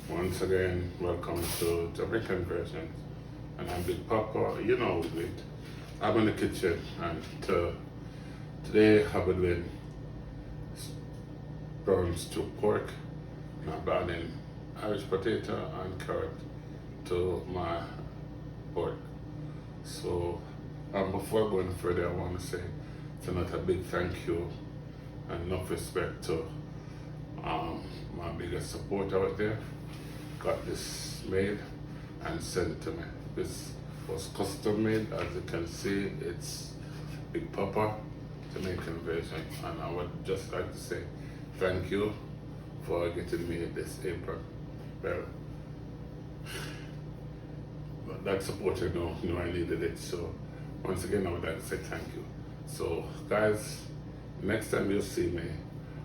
Once again, welcome to Jamaican Versions. And I'm Big Papa, you know it. I'm in the kitchen and today I've been doing brown stew pork and I'm adding Irish potato and carrot to my pork. So before going further, I want to say tonight a big thank you and enough respect to my biggest supporter out there. Got this made and sent to me. This was custom made, as you can see. It's Big Papa Jamaican Version, and I would just like to say thank you for getting me this apron. Well, that supporter know I needed it, so once again I would like to say thank you. So guys, next time you see me,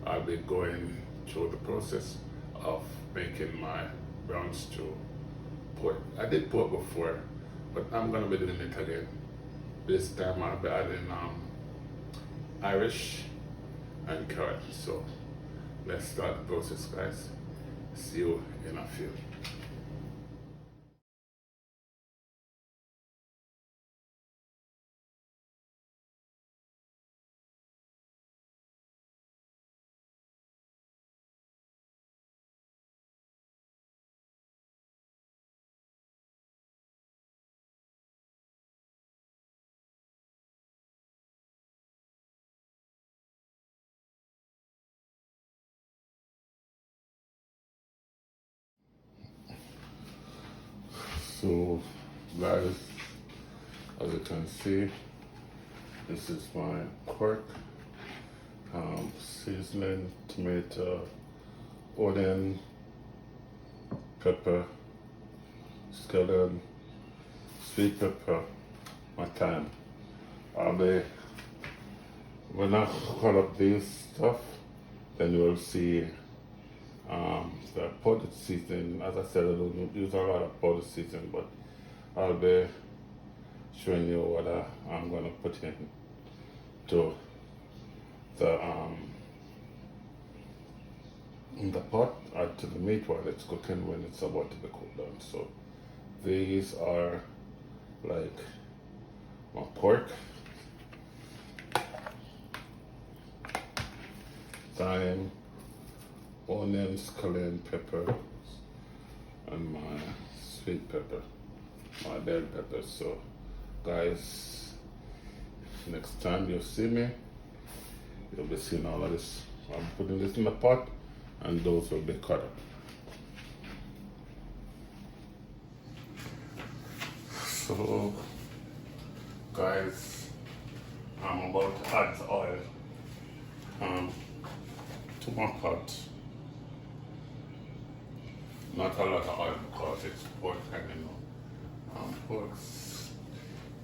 I'll be going through the process of making my brown stew pork. I did pork before, but I'm gonna be doing it again. This time I'll be adding Irish and carrot. So let's start the process, guys. See you in a few. So guys, as you can see, this is my pork, seasoning, tomato, onion, pepper, scallion, sweet pepper, my thyme. When I cut up this stuff, then you will see the powdered seasoning. As I said, I don't use a lot of powdered seasoning, but I'll be showing you what I'm gonna put in the pot, add to the meat while it's cooking when it's about to be cooked down. So these are like my pork, thyme, onions, scallion, pepper, and my sweet pepper, my bell pepper. So guys, next time you see me, you'll be seeing all of this. I'm putting this in the pot and those will be cut up. So guys, I'm about to add the oil to my pot. Not a lot of oil because it's pork, and you know, porks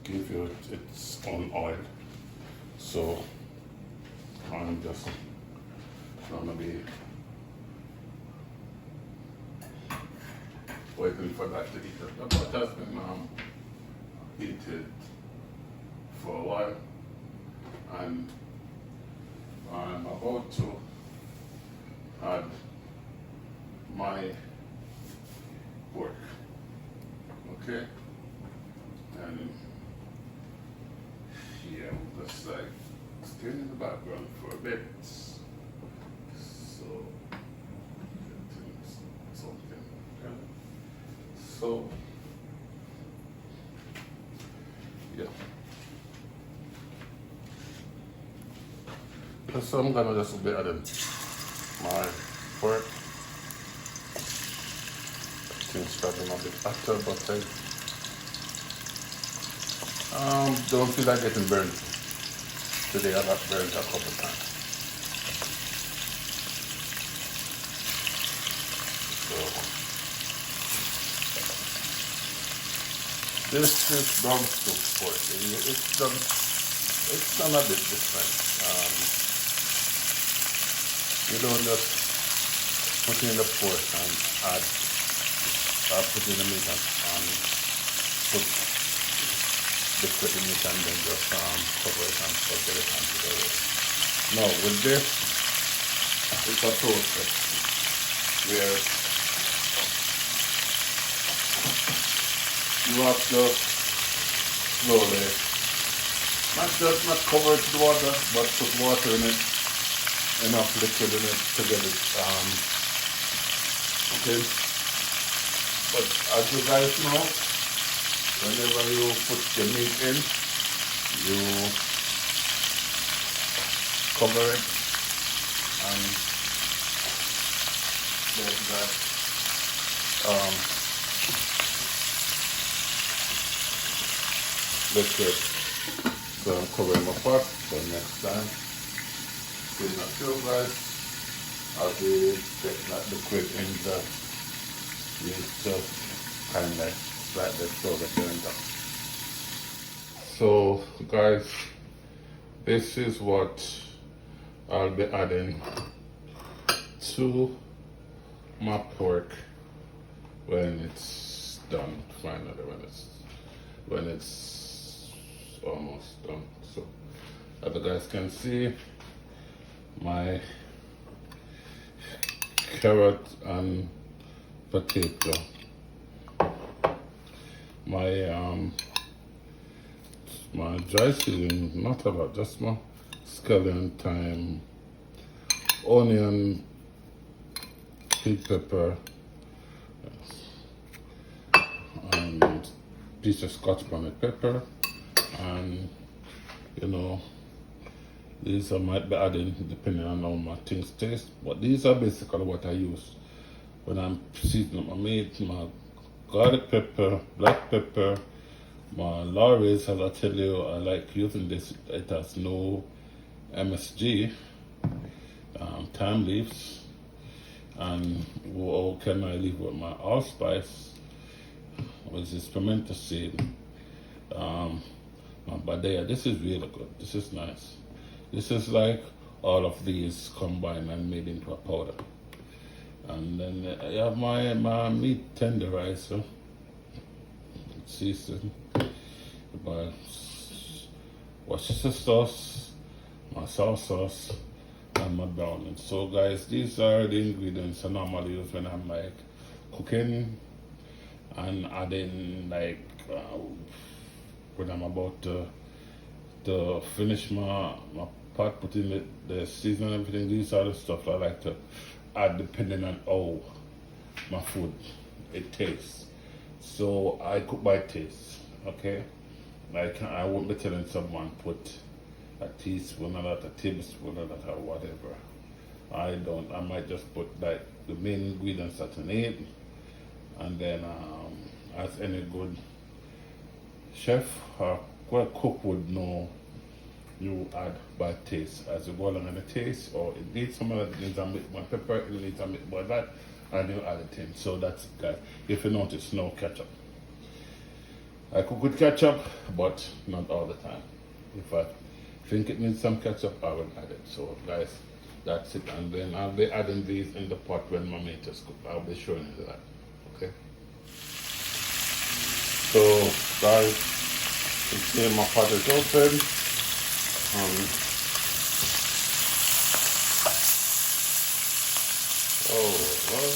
give you its own oil. So I'm just gonna be waiting for that to heat up. The pot has been heated for a while, and I'm about to add my pork. Okay, and yeah, we'll just like stay in the background for a bit. So something. Okay. So yeah. So I'm gonna just be adding my pork. Things starting a bit hotter, but I don't feel like getting burnt. Today I got burnt a couple of times. So this is brown stew pork. It's done a bit different. You don't just put in the pork and put in the meat and put the squid in it and then just cover it and cover it and put it away. No, with this, it's a toaster where You have to slowly, not cover it with water, but put water in it, enough liquid in it to get it okay. But as you guys know, whenever you put the meat in, you cover it and let that liquid. So I'm covering my pot. So next time, in a few guys, I'll be getting that liquid in the meat to kind of slightly throw the turned up. So guys, this is what I'll be adding to my pork when it's done, finally, when it's almost done. So as you guys can see, my carrot and potato, my dry seasoning, not a lot, just my scallion, thyme, onion, big pepper, and piece of Scotch bonnet pepper, and you know, these I might be adding depending on how my things taste, but these are basically what I use when I'm seasoning my meat. My garlic pepper, black pepper, my Lorry's, as I tell you, I like using this. It has no MSG, thyme leaves, and what can I leave with my allspice, which is pimento seed. But there, this is really good. This is nice. This is like all of these combined and made into a powder. And then I have my meat tenderizer, seasoned by Worcestershire sauce, my soy sauce, and my browning. So guys, these are the ingredients I normally use when I'm like cooking and adding, like when I'm about to finish my pot, putting the seasoning and everything. These are the stuff I like to add depending on how my food it tastes. So I cook by taste, okay? Like I won't be telling someone put a teaspoon or not, a tablespoon or that, or whatever. I don't. I might just put like the main ingredients that I need, and then as any good chef or cook would know, you add by taste as you go along in the taste, or it needs some of that, it needs a bit more pepper, it needs a bit more of that, and you add it in. So that's it, guys. If you notice, no ketchup. I cook with ketchup, but not all the time. If I think it needs some ketchup, I will add it. So guys, that's it. And then I'll be adding these in the pot when my meat is cooked. I'll be showing you that. Okay. So guys, you see my pot is open. Oh well.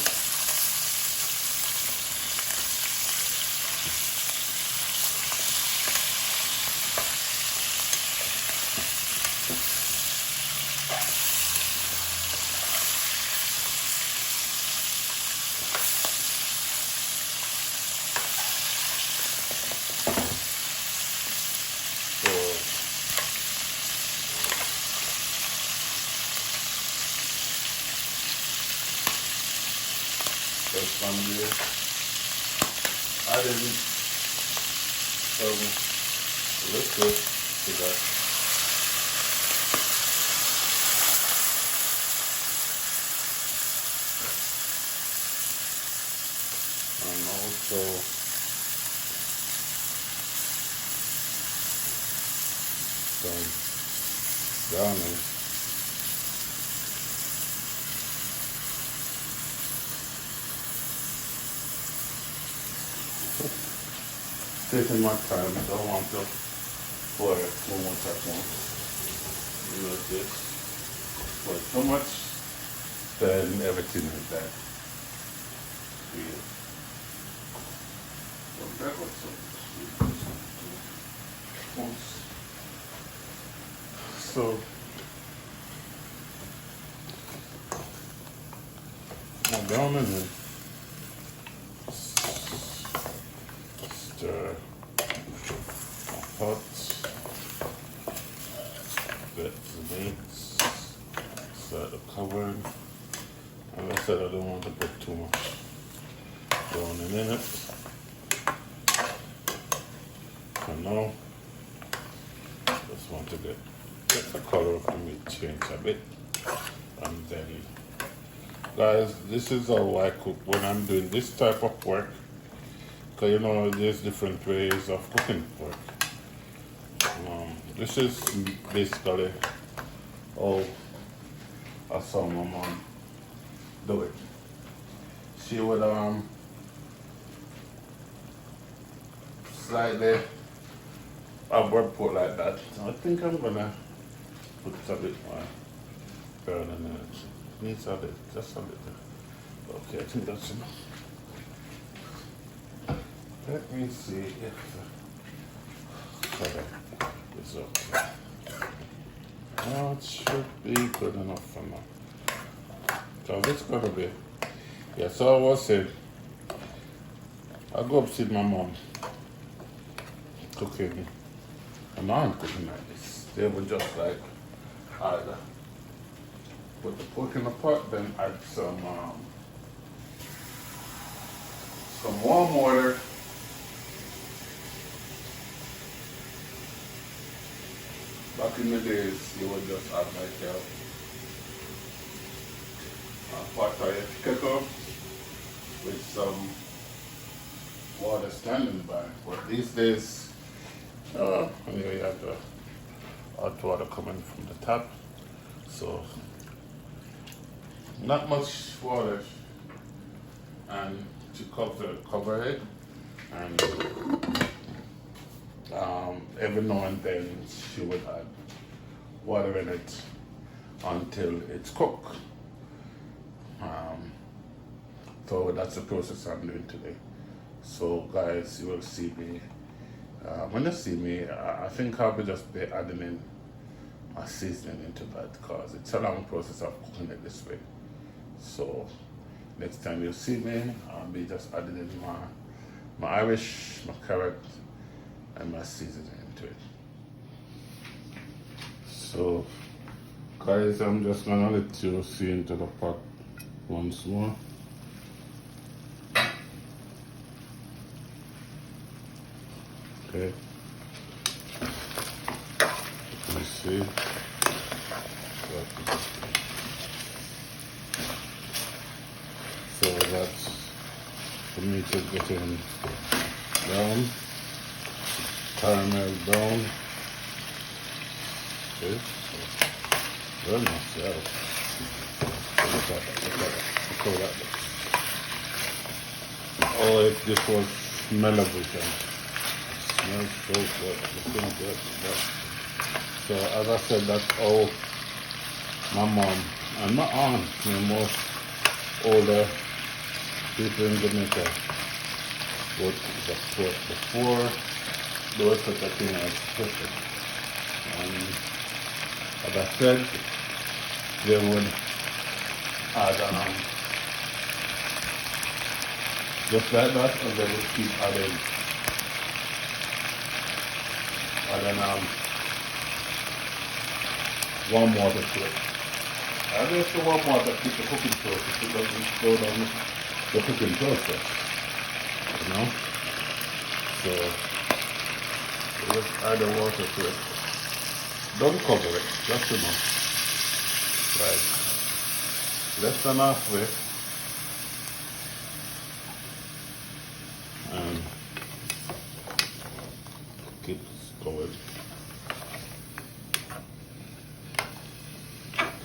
First one here, adding some liquid to that. And also some browning. Taking my time, so I want to pour it too much at once. You know this. Pour too much, then everything like that. Yeah. So now down in it, stir hot, get the meats, start the cover. And I said I don't want to put too much browning in it. For now, just want to get the color of the meat change a bit. And then, guys, this is how I cook when I'm doing this type of work. Because you know, there's different ways of cooking pork. This is basically how I saw my mom do it. She would slightly upward put like that. I think I'm gonna put a bit more burn in it. Needs a bit, just a little. Okay, I think that's enough. Let me see if the color is okay. Now it should be good enough for now. So it's gonna be, yeah, so I was saying, I go up see my mom cooking, and I'm cooking like this. They would just like either put the pork in the pot, then add some warm water. Back in the days, you would just add like a pot of kettle with some water standing by. But these days, anyway, you have the hot water coming from the tap, so not much water, and to cover it, and every now and then she would add water in it until it's cooked. So that's the process I'm doing today. So guys, you will see me, when you see me, I think I'll be just be adding in my seasoning into that, because it's a long process of cooking it this way. So next time you see me, I'll be just adding in my Irish, my carrot, and my seasoning into it. So guys, I'm just gonna let you see into the pot once more. Okay. Let me see. So that's the meat is getting brown, caramel brown. Okay. Very nice, yeah. Look at that. Look at that. Oh, if this was smellable, smells so good. It's so good. So as I said, that's how my mom and my aunt, most older people in Jamaica, would just cook before there was such a thing as cooking. And as I said, they would add just like that, and they would keep adding warm water to it. And just the warm water keep the cooking process. It doesn't slow down the cooking process, you know. So you just add the water to it. Don't cover it, just enough. Right. Less than halfway. And keep going.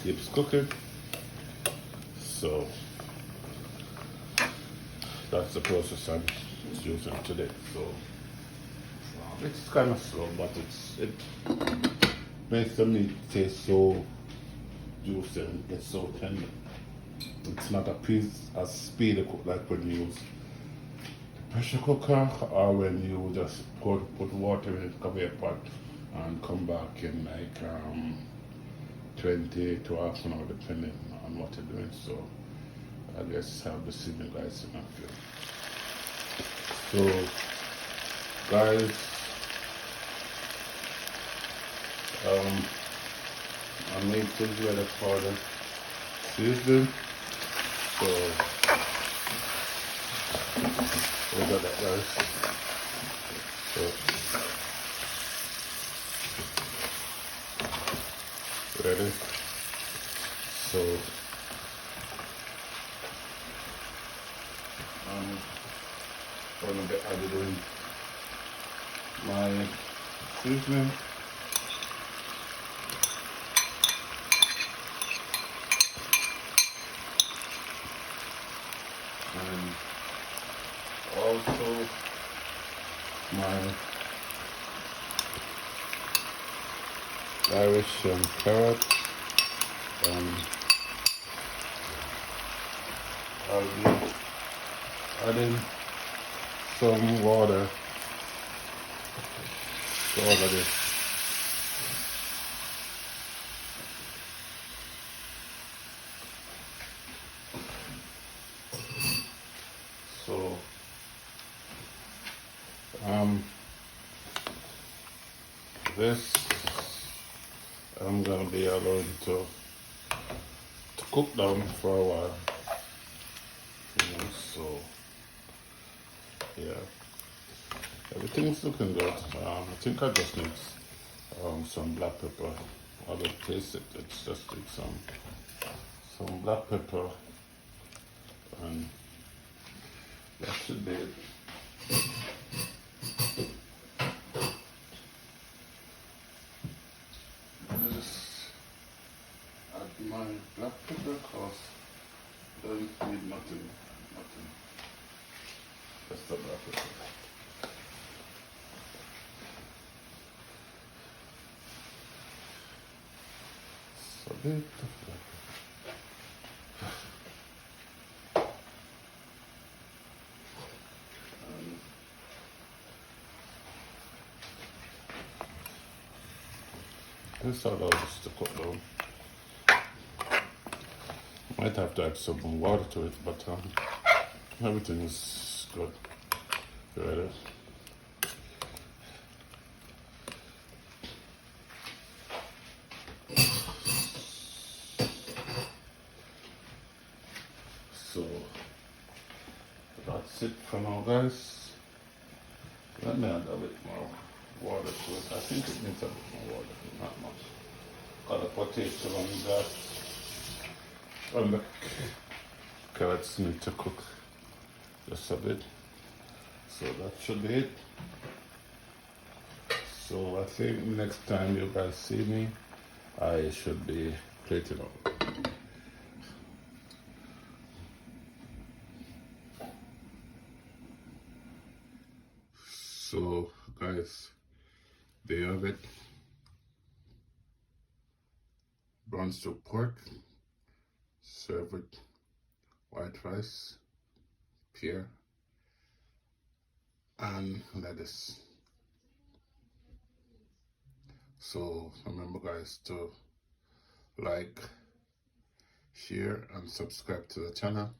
Keeps cooking. So that's the process I'm using today. So it's kind of slow, but it makes the meat taste so juicy and it's so tender. It's not a piece as speedy cook like when you use pressure cooker, or when you just put water in, cover your pot, and come back in like 20 to half an hour, depending on what you're doing. So I guess have the seasoning guys enough here. So guys, I made things ready for the season. So we got that guys. So ready. So I'm gonna be adding my seasoning. And also my Irish carrot. I'll be adding some water to all of this. So this I'm gonna be allowed to cook down for a while. You know, so yeah, everything's looking good. I think I just need some black pepper. I don't taste it. It's just need some black pepper, and that should be it. My black pepper cause doesn't need nothing. Just the black pepper. So bit of black pepper. This allows us to cook down. Might have to add some more water to it, but everything is good. You ready? So that's it for now, guys. Let me add a bit more water to it. I think it needs a bit more water, not much. Got a potato on that. And the carrots need to cook just a bit, so that should be it. So I think next time you guys see me, I should be plating up. So guys, there you have it. Brown stew pork. Serve with white rice, pear, and lettuce. So remember guys to like, share, and subscribe to the channel.